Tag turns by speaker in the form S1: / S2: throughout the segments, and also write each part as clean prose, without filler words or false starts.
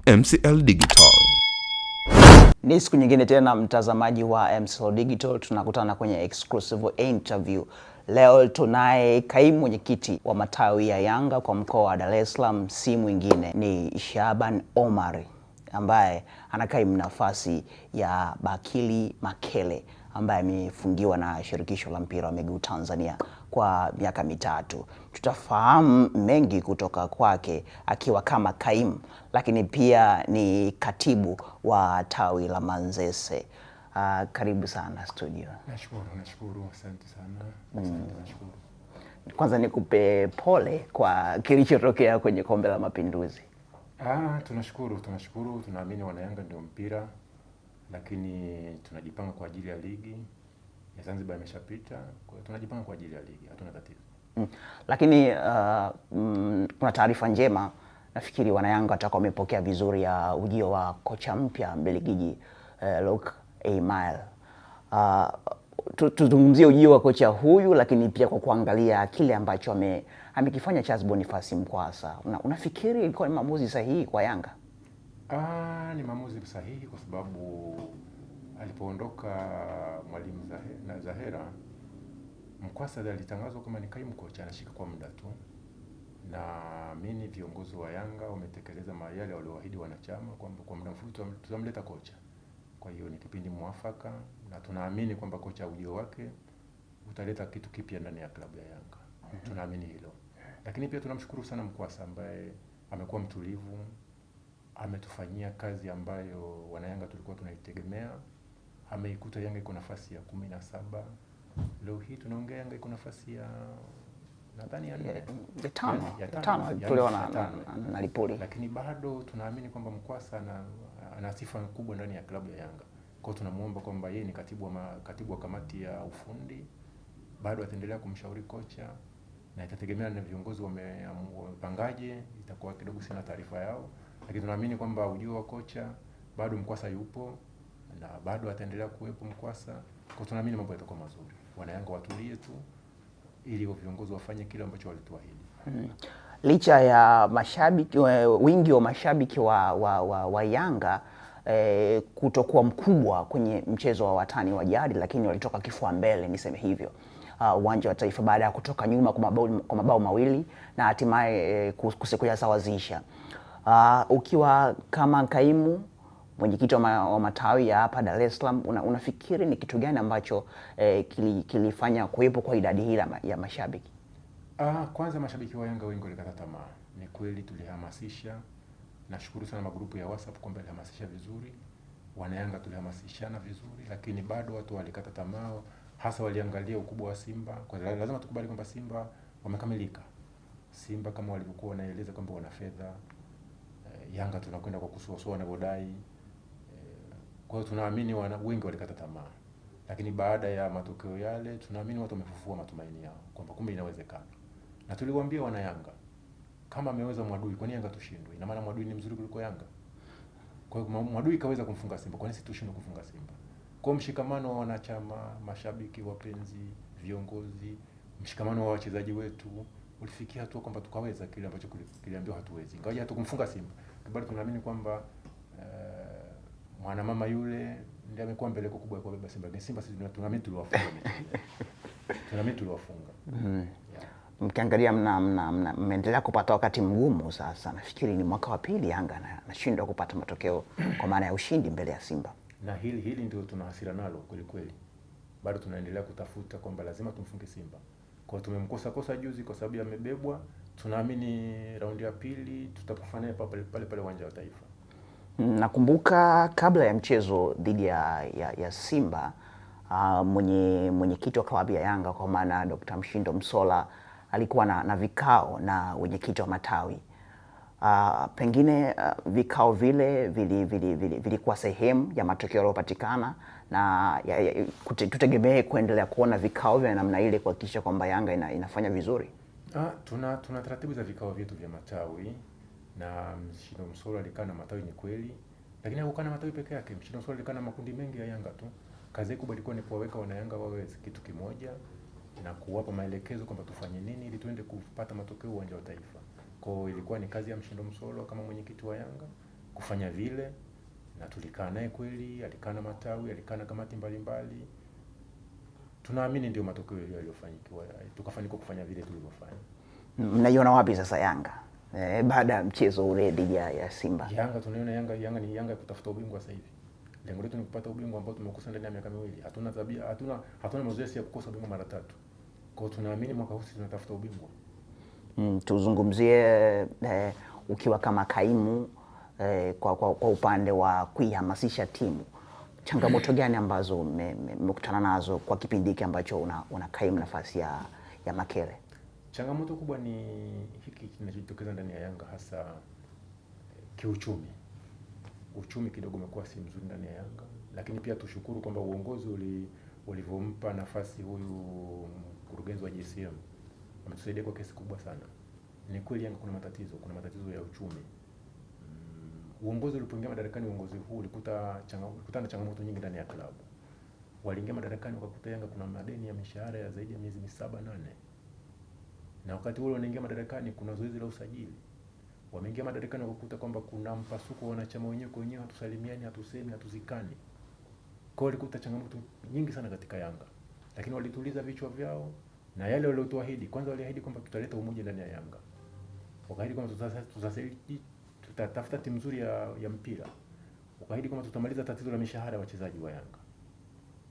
S1: MCL Digital.
S2: Ni siku nyingine tena mtazamaji wa MCL Digital, tunakutana kwenye exclusive interview. Leo tunaye kaimu mwenyekiti wa matawi ya Yanga kwa mkoa wa Dar es Salaam, si mwingine ni Shaban Omar ambaye anakaimu nafasi ya Bakili Makele ambaye amefungiwa na shirikisho la mpira wa miguu Tanzania kwa miaka mitatu. Tutafahamu mengi kutoka kwake akiwa kama kaimu, lakini pia ni katibu wa tawi la Manzese. Karibu sana studio.
S3: Nashukuru, asante sana. Nashukuru.
S2: Kwanza nikupe pole kwa kilichotokea kwenye Kombe la Mapinduzi.
S3: Tunashukuru. Tunaamini wanayanga ndio mpira, lakini tunajipanga kwa ajili ya ligi ya Zanzibar imeshapita, kwa hiyo tunajipanga kwa ajili ya ligi, hatuna tatizo.
S2: Lakini kuna taarifa njema, nafikiri wanayanga watakuwa wamepokea vizuri ya ujio wa kocha mpya Mbelgiji, Luc Eymael. Tuzungumzie ujio wa kocha huyu, lakini pia kwa kuangalia kile ambacho amekifanya Charles Boniface Mkwasa. Unafikiri ilikuwa ni maamuzi sahihi kwa Yanga?
S3: Ni maamuzi sahihi kwa sababu alipoondoka mwalimu Zahera, Mkwasa alitangazwa kama ni kaimu kocha, anashika kwa muda tu. Na mimi viongozi wa Yanga wametekeleza yale walioahidi wanachama kwamba kwa muda mfupi tutamleta kocha. Kwa hiyo ni kipindi mwafaka na tunaamini kwamba kocha ujio wake utaleta kitu kipya ndani ya klabu ya Yanga. Tunaamini hilo. Lakini pia tunamshukuru sana Mkwasa ambaye amekuwa mtulivu, ametufanyia kazi ambayo wanayanga tulikuwa tunaitegemea. Ameikuta Yanga iko nafasi ya 17. Leo hii tunaongea Yanga iko nafasi ya nadhani ya 5
S2: tuliona na Lipoli.
S3: Lakini bado tunaamini kwamba Mkwasa ana sifa kubwa ndani ya klabu ya Yanga. Kwa hiyo tunamuomba kwamba yeye ni katibu wa kamati ya ufundi, bado ataendelea kumshauri kocha na itategemea na viongozi wamepangaje, itakuwa kidogo sina taarifa yao. Lakini tunaamini kwamba ujio wa kocha bado Mkwasa yupo na bado ataendelea kuwepo Mkwasa. Kwa hiyo tunaamini mambo yatakuwa mazuri. Wanayanga watulie tu ili viongozi wafanye kile ambacho walituahidi.
S2: Licha ya mashabiki, wingi wa mashabiki wa Yanga kutokuwa mkubwa kwenye mchezo wa watani wa jadi, lakini walitoka kifua mbele, niseme hivyo, uwanja wa Taifa baada ya kutoka nyuma kwa mabao mawili na hatimaye kuyasawazisha. Ukiwa kama kaimu mwenyekiti wa matawi ya hapa Dar es Salaam, unafikiri ni kitu gani ambacho kilifanya kuwepo kwa idadi hii ya mashabiki?
S3: Kwanza mashabiki wa Yanga wengi walikata tamaa. Ni kweli tulihamasisha. Nashukuru sana magrupu ya WhatsApp kwamba yalihamasisha vizuri. Wanayanga tulihamasishana vizuri, lakini bado watu walikata tamaa, hasa waliangalia ukubwa wa Simba. Kwa hiyo lazima tukubali kwamba Simba wamekamilika. Simba kama walivyokuwa wanaeleza kwamba wana fedha, Yanga tunakwenda kwa kusuasua wanavyodai. Kwa hiyo tunaamini wengi walikata tamaa. Lakini baada ya matokeo yale tunaamini watu wamefufua matumaini yao kwamba kumbe inawezekana. Na tuliwaambia wana Yanga, kama ameweza Mwadui, kwa nini Yanga tushindwe? Ina maana Mwadui ni mzuri kuliko Yanga. Kwa hiyo Mwadui kaweza kumfunga Simba, kwa nini sisi tushindwe kufunga Simba? Kwa mshikamano wa wanachama, mashabiki, wapenzi, viongozi, mshikamano wa wachezaji wetu ulifikia hatua kwamba tukaweza kile ambacho kiliambiwa hatuwezi. Ingawa hatukumfunga Simba, bado tunaamini kwamba mwana mama yule ndiye amekuwa mbele kubwa kwa baba Simba. Ni Simba sisi tunaamini tuliwafunga. Tunaamini tuliwafunga.
S2: Mkiangalia mmeendelea kupata wakati mgumu sasa. Nafikiri ni mwaka wa pili Yanga anashindwa kupata matokeo kwa maana ya ushindi mbele ya Simba.
S3: Na hili ndio tuna hasira nalo kweli. Bado tunaendelea kutafuta kwamba lazima tumfunge Simba. Kwa hiyo tumemkosa juzi kwa sababu amebebwa. Tunaamini raundi ya pili tutapofanya pale uwanja wa Taifa.
S2: Nakumbuka kabla ya mchezo dhidi ya Simba, mwenyekiti wa klabu ya Yanga kwa maana Dr. Mshindo Msola alikuwa na vikao na wenyekiti wa matawi. Pengine vikao vile vilikuwa sehemu ya matokeo yaliyopatikana na tutegemee kuendelea kuona vikao vya namna ile kuhakikisha kwamba Yanga inafanya vizuri.
S3: Tuna taratibu za vikao vyetu vya matawi na Mshindo Msola alikaa na matawi, ni kweli. Lakini hakukaa na matawi peke yake. Mshindo Msola alikaa na makundi mengi ya Yanga tu. Kazi kubwa ilikuwa ni kuwaweka wana Yanga wawe kitu kimoja na kuwapa maelekezo kwamba tufanye nini ili tuende kupata matokeo uwanja wa Taifa. Kwa ilikuwa ni kazi ya Mshindo Msola kama mwenyekiti wa Yanga kufanya vile, na tulikaa naye kweli, alikaa na matawi, alikaa na kamati mbalimbali. Tunaamini ndio matokeo yaliyofanikiwa, tukafanikiwa kufanya vile tulivyofanya.
S2: Mnaiona wapi sasa Yanga baada ya mchezo ule dhidi ya Simba?
S3: Yanga tunaona Yanga ni Yanga ya kutafuta ubingwa sasa hivi. Lengo letu ni kupata ubingwa ambao tumekosa ndani ya miaka miwili. Hatuna mazoezi ya kukosa ubingwa mara 3. Kwa hiyo tunaamini mwaka huu tunatafuta ubingwa.
S2: Tuzungumzie ukiwa kama kaimu kwa upande wa kuihamasisha timu, changamoto gani ambazo mmekutana nazo kwa kipindi hiki ambacho una kaimu nafasi ya Makere?
S3: Changamoto kubwa ni hiki kinachotokeza ndani ya Yanga, hasa kiuchumi. Uchumi kidogo umekuwa si mzuri ndani ya Yanga, lakini pia tushukuru kwamba uongozi ulivyompa nafasi huyu mkurugenzi wa JSM ametusaidia kwa kiasi kubwa sana. Ni kweli Yanga kuna matatizo ya uchumi. Uongozi ulipoingia madarakani, uongozi huu ulikutana na changamoto nyingi ndani ya klabu. Waliingia madarakani wakakuta Yanga kuna madeni ya mishahara ya zaidi ya miezi 7-8. Na wakati ule wanaingia madarakani kuna zoezi la usajili. Wameingia madarakani wakakuta kwamba kuna mpasuko wa wanachama wenyewe kwa wenyewe, hatusalimiani, hatusemi, hatuzikani. Kwa hiyo walikuta changamoto nyingi sana katika Yanga. Lakini walituliza vichwa vyao na yale waliotuahidi. Kwanza waliahidi kwamba tutaleta umoja ndani ya Yanga. Wakaahidi kwamba tutatafuta timu nzuri ya mpira. Wakaahidi kwamba tutamaliza tatizo la mishahara ya wachezaji wa Yanga.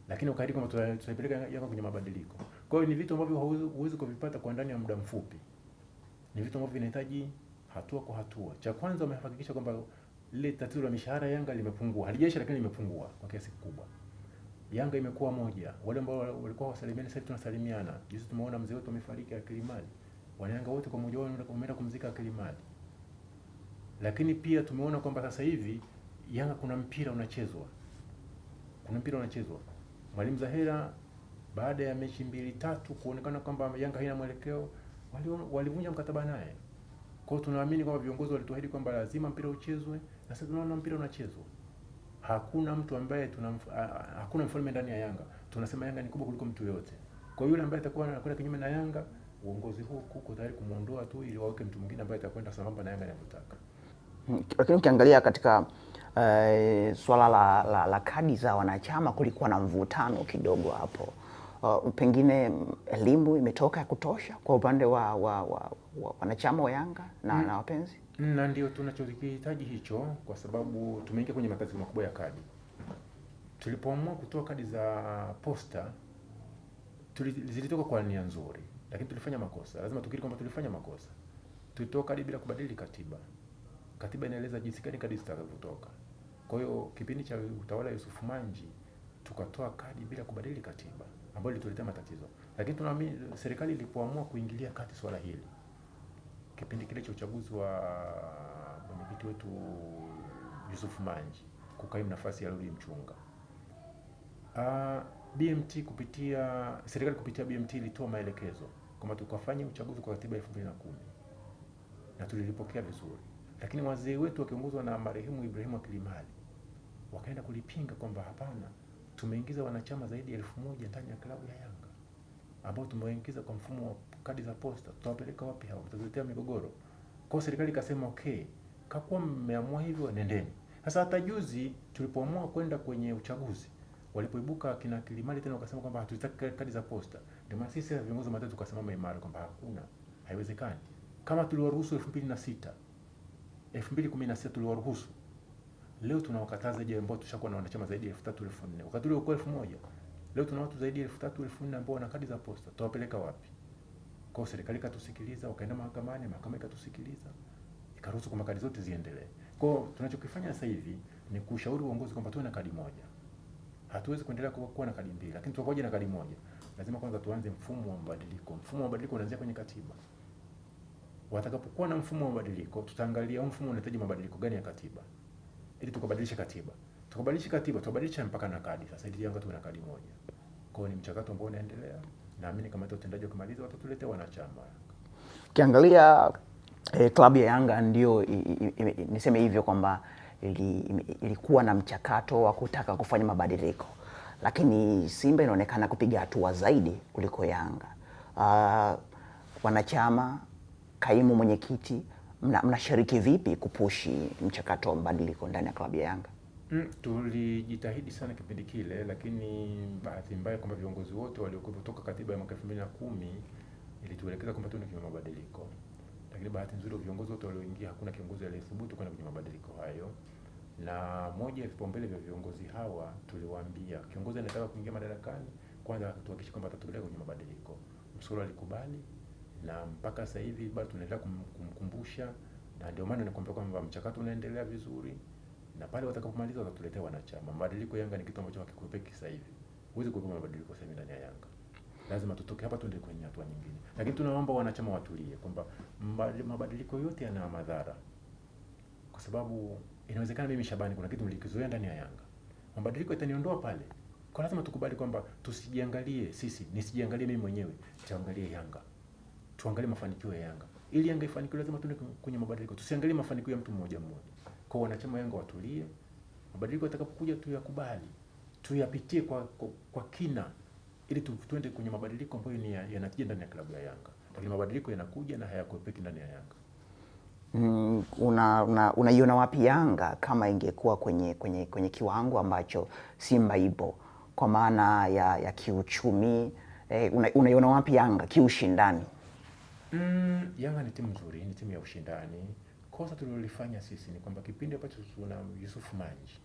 S3: Lakini wakaahidi kwamba tutaipeleka Yanga kwenye mabadiliko. Kwa hiyo ni vitu ambavyo huwezi kuvipata kwa ndani ya muda mfupi. Ni vitu ambavyo vinahitaji hatua kwa hatua. Cha kwanza wamehakikisha kwamba lile tatizo la mishahara Yanga limepungua. Halijaisha lakini limepungua kwa kiasi kikubwa. Yanga imekuwa moja. Wale ambao walikuwa wasalimiani sasa tunasalimiana. Juzi tumeona mzee wetu amefariki Akilimali. Wanayanga wote kwa mmoja wao wameenda kumzika Akilimali. Lakini pia tumeona kwamba sasa hivi Yanga kuna mpira unachezwa. Mwalimu Zahera baada ya mechi 2-3 kuonekana kwamba Yanga haina mwelekeo, walivunja mkataba naye. Kwa hiyo tunaamini kwamba viongozi walituahidi kwamba lazima mpira uchezwe, na sasa tunaona mpira unachezwa. Hakuna mtu ambaye hakuna mfalme ndani ya Yanga. Tunasema Yanga ni kubwa kuliko mtu yote. Kwa yule ambaye atakuwa anakwenda kinyume na Yanga, uongozi huu uko tayari kumuondoa tu ili waweke mtu mwingine ambaye atakwenda sambamba na Yanga inavyotaka.
S2: Lakini ukiangalia katika swala la kadi za wanachama kulikuwa na mvutano kidogo hapo. Pengine elimu imetoka ya kutosha kwa upande wa wanachama wa Yanga na wapenzi?
S3: Na ndio tunachokihitaji hicho, kwa sababu tumeingia kwenye matatizo makubwa ya kadi. Tulipoamua kutoa kadi za posta, zilitoka kwa nia nzuri, lakini tulifanya makosa. Lazima tukiri kwamba tulifanya makosa. Tulitoa kadi bila kubadili katiba. Katiba inaeleza jinsi gani kadi zitakavyotoka. Kwa hiyo kipindi cha utawala Yusuf Manji tukatoa kadi bila kubadili katiba, ambayo ilituletea matatizo. Lakini tunaamini serikali ilipoamua kuingilia kati swala hili, kipindi kile cha uchaguzi wa mwenyekiti wetu Yusuf Manji kukaimu nafasi ya Rudi Mchunga, serikali kupitia BMT ilitoa maelekezo kwamba tukafanye uchaguzi kwa katiba 2010, na tulilipokea vizuri. Lakini wazee wetu wakiongozwa na marehemu Ibrahim Akilimali wakaenda kulipinga kwamba hapana, tumeingiza wanachama zaidi ya 1000 ndani ya klabu ya Yanga ambao tumeingiza kwa mfumo wa kadi za posta, tutawapeleka wapi hao? Tutaletea migogoro. Kwa serikali ikasema okay, kakuwa mmeamua hivyo, nendeni. Sasa hata juzi tulipoamua kwenda kwenye uchaguzi, walipoibuka kina Akilimali tena wakasema kwamba hatutaki kadi za posta. Ndio maana sisi viongozi matatu tukasimama imara kwamba hakuna, haiwezekani. Kama tuliwaruhusu 2016 tuliwaruhusu, leo tunawakataza je ambao tushakuwa na wanachama zaidi ya 3000 4000. Wakati ule ulikuwa 1000. Leo tuna watu zaidi ya 3000 4000 ambao wana kadi za posta. Tutawapeleka wapi? Kwa hiyo serikali ikatusikiliza, wakaenda mahakamani, mahakama ikatusikiliza, ikaruhusu kwamba kadi zote ziendelee. Kwa hiyo tunachokifanya sasa hivi ni kushauri uongozi kwamba tuwe na kadi moja. Hatuwezi kuendelea kuwa na kadi mbili, lakini tuwaje na kadi moja. Lazima kwanza tuanze mfumo wa mabadiliko. Mfumo wa mabadiliko unaanzia kwenye katiba. Watakapokuwa na mfumo wa mabadiliko, tutaangalia mfumo unahitaji mabadiliko gani ya katiba, ili tukabadilisha katiba. Tukabadilisha mpaka na kadi. Sasa ili Yanga tuwe na kadi moja. Kwa hiyo ni mchakato ambao unaendelea. Naamini kama utendaji ukimaliza watatuletea wanachama.
S2: Ukiangalia klabu ya Yanga ndio niseme hivyo kwamba ilikuwa na mchakato wa kutaka kufanya mabadiliko, lakini Simba inaonekana kupiga hatua zaidi kuliko Yanga. Wanachama, kaimu mwenyekiti mnashiriki vipi kupushi mchakato wa mabadiliko ndani ya klabu ya Yanga?
S3: Tulijitahidi sana kipindi kile, lakini bahati mbaya kwamba viongozi wote waliokuwa kutoka katiba ya mwaka 2010 ilituelekeza kwamba tuende kwenye mabadiliko. Lakini bahati nzuri viongozi wote walioingia hakuna kiongozi aliyethubutu kwenda kwenye mabadiliko hayo. Na moja ya vipaumbele vya viongozi hawa tuliwaambia kiongozi anataka kuingia madarakani, kwanza tuhakikishe kwamba atatupeleka kwenye mabadiliko. Msoro alikubali na mpaka sasa hivi bado tunaendelea kumkumbusha, na ndio maana nakwambia kwamba mchakato unaendelea vizuri, na pale watakapomaliza watatuletea wanachama. Mabadiliko Yanga ni kitu ambacho hakikwepeki sasa hivi. Huwezi kuweka mabadiliko sasa hivi ndani ya Yanga. Lazima tutoke hapa tuende kwenye hatua nyingine. Lakini tunaomba wanachama watulie kwamba mabadiliko yote yana madhara. Kwa sababu inawezekana mimi Shabani kuna kitu nilikizoea ndani ya Yanga. Mabadiliko yataniondoa pale. Kwa lazima tukubali kwamba tusijiangalie sisi, nisijiangalie mimi mwenyewe, tuangalie Yanga. Tuangalie mafanikio ya Yanga. Ili Yanga ifanikiwe lazima tuende kwenye mabadiliko. Tusiangalie mafanikio ya mtu mmoja mmoja. Kwa wanachama Yanga watulie. Mabadiliko yatakapokuja tuyakubali. Tuyapitie kwa kina ili tuende kwenye mabadiliko ambayo yanatija ndani ya klabu ya Yanga. Lakini mabadiliko yanakuja na hayakwepeki ndani ya Yanga.
S2: Unaiona wapi Yanga kama ingekuwa kwenye kiwango ambacho Simba ipo kwa maana ya kiuchumi? Unaiona wapi Yanga kiushindani?
S3: Yanga ni timu nzuri, ni timu ya ushindani. Kosa tulilofanya sisi ni kwamba kipindi ambacho tuna Yusuf Manji,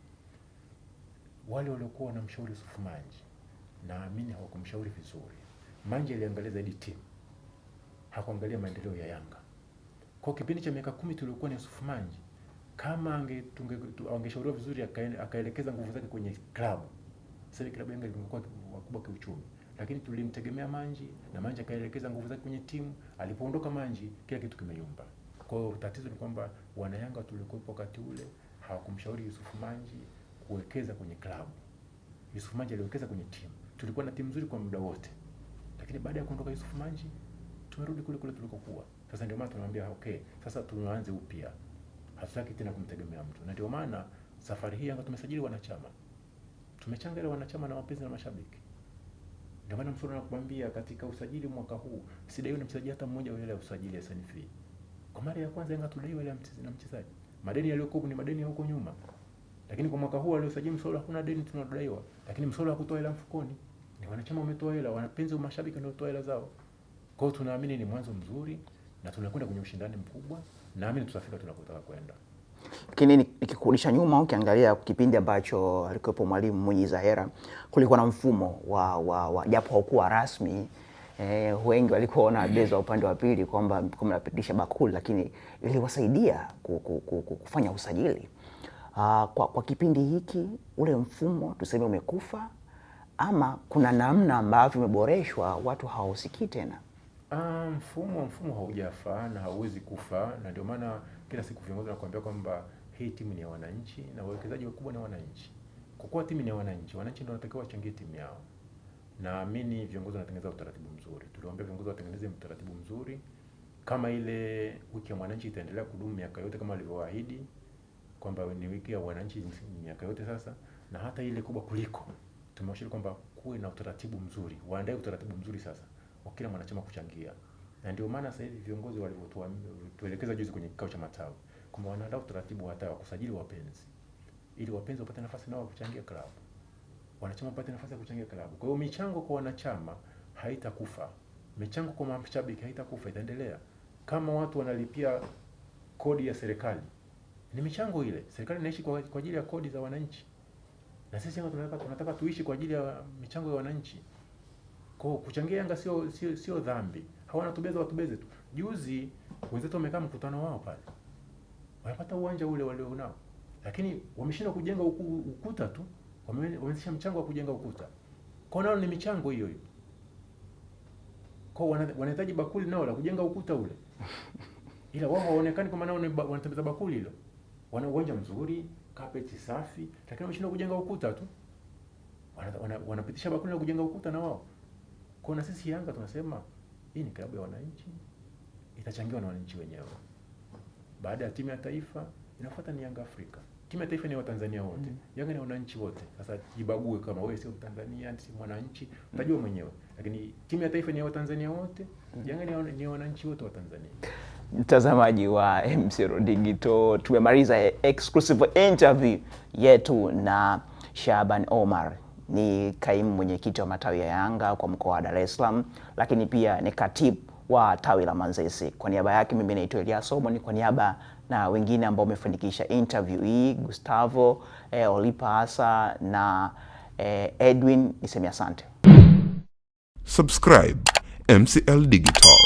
S3: wale waliokuwa wanamshauri Yusuf Manji naamini hawakumshauri vizuri. Manji aliangalia zaidi timu, hakuangalia maendeleo ya Yanga. Kwa kipindi cha miaka 10 tuliokuwa na Yusuf Manji, kama angeshauriwa vizuri akaelekeza nguvu zake kwenye klabu, sasa klabu Yanga ingekuwa wakubwa kiuchumi. Lakini tulimtegemea Manji na Manji akaelekeza nguvu zake kwenye timu. Alipoondoka Manji kila kitu kimeyumba. Kwa hiyo tatizo ni kwamba wana Yanga tulikuwa wakati ule hawakumshauri Yusuf Manji kuwekeza kwenye klabu. Yusuf Manji aliwekeza kwenye timu. Tulikuwa na timu nzuri kwa muda wote. Lakini baada ya kuondoka Yusuf Manji tumerudi kule tulikokuwa. Sasa ndio maana tunamwambia okay, sasa tuanze upya. Hatutaki tena kumtegemea mtu. Na ndio maana safari hii Yanga tumesajili wanachama. Tumechanga ile wanachama na wapenzi na mashabiki. Ndio maana Msoro anakuambia katika usajili mwaka huu sidaiwi na mchezaji hata mmoja wala usajili ya SNF. Kwa mara ya kwanza Yanga tudai wale na mchezaji. Madeni yaliyokuwa ni madeni ya huko nyuma. Lakini kwa mwaka huu aliosajili Msoro hakuna deni tunadaiwa. Lakini Msoro hakutoa hela mfukoni. Ni wanachama wametoa hela, wanapenzi wa mashabiki ndio wametoa hela zao. Kwa hiyo tunaamini ni mwanzo mzuri na tunakwenda kwenye ushindani mkubwa. Naamini tutafika tunakotaka kwenda.
S2: Lakini nikikurudisha nyuma ukiangalia kipindi ambacho alikuwepo mwalimu Mwinyi Zahera, kulikuwa na mfumo wa japo haukuwa rasmi, wengi walikuwa wanabeza upande wa pili kwamba mnapitisha bakuli, lakini iliwasaidia kufanya usajili. Kwa kipindi hiki ule mfumo tuseme umekufa ama kuna namna ambavyo umeboreshwa watu hawausikii tena?
S3: Mfumo haujafa na hauwezi kufa, na ndio maana kila siku viongozi wanakuambia kwamba hii timu ni ya wananchi na wawekezaji wakubwa ni wananchi. Kwa kuwa timu ni ya wananchi, wananchi ndio wanatakiwa wachangie timu yao. Naamini viongozi wanatengeneza utaratibu mzuri. Tuliwaambia viongozi watengeneze utaratibu mzuri. Kama ile wiki ya mwananchi itaendelea kudumu miaka yote kama walivyoahidi kwamba ni wiki ya wananchi miaka yote sasa, na hata ile kubwa kuliko, tumewashauri kwamba kuwe na utaratibu mzuri. Waandae utaratibu mzuri sasa wa kila mwanachama kuchangia. Na ndio maana sasa hivi viongozi walivyotuelekeza juzi kwenye kikao cha matawi kwamba wanaandaa utaratibu hata wa kusajili wapenzi, ili wapenzi wapate nafasi nao kuchangia klabu, wanachama wapate nafasi ya kuchangia klabu. Kwa hiyo michango kwa wanachama haitakufa, michango kwa mashabiki haitakufa, itaendelea. Kama watu wanalipia kodi ya serikali, ni michango ile. Serikali inaishi kwa ajili ya kodi za wananchi, na sisi tunataka tuishi kwa ajili ya michango ya wananchi. Kwa kuchangia Yanga sio dhambi. Hawana tubeza watubeze tu. Juzi wenzetu wamekaa mkutano wao pale. Wanapata uwanja ule walionao. Lakini wameshindwa kujenga ukuta tu. Wameanzisha mchango wa kujenga ukuta. Kwa nao ni michango hiyo hiyo. Kwa wanahitaji bakuli nao la kujenga ukuta ule. Ila wao hawaonekani kama nao wanatembeza bakuli hilo. Wana uwanja mzuri, carpet safi, lakini wameshindwa kujenga ukuta tu. Wanapitisha bakuli la kujenga ukuta na wao. Kwa na sisi Yanga tunasema hii ni klabu ya wananchi, itachangiwa na wananchi wenyewe. Baada ya timu ya taifa inafuata ni Yanga Afrika. Timu ya taifa ni wa Tanzania wote. Yanga ni wananchi wote. Sasa jibague kama wewe sio Mtanzania, si mwananchi, utajua mwenyewe. Lakini timu ya taifa ni wa Tanzania wote, Yanga ni wananchi wote wa Tanzania.
S2: mtazamaji wa MCL Digital, tumemaliza exclusive interview yetu na Shaban Omar. Ni kaimu mwenyekiti wa matawi ya Yanga kwa mkoa wa Dar es Salaam, lakini pia ni katibu wa tawi la Manzese. Kwa niaba yake mimi naitwa Elias Omoni, kwa niaba na wengine ambao wamefanikisha interview hii, Gustavo, Olipa Asa na Edwin, niseme asante.
S1: Subscribe MCL Digital.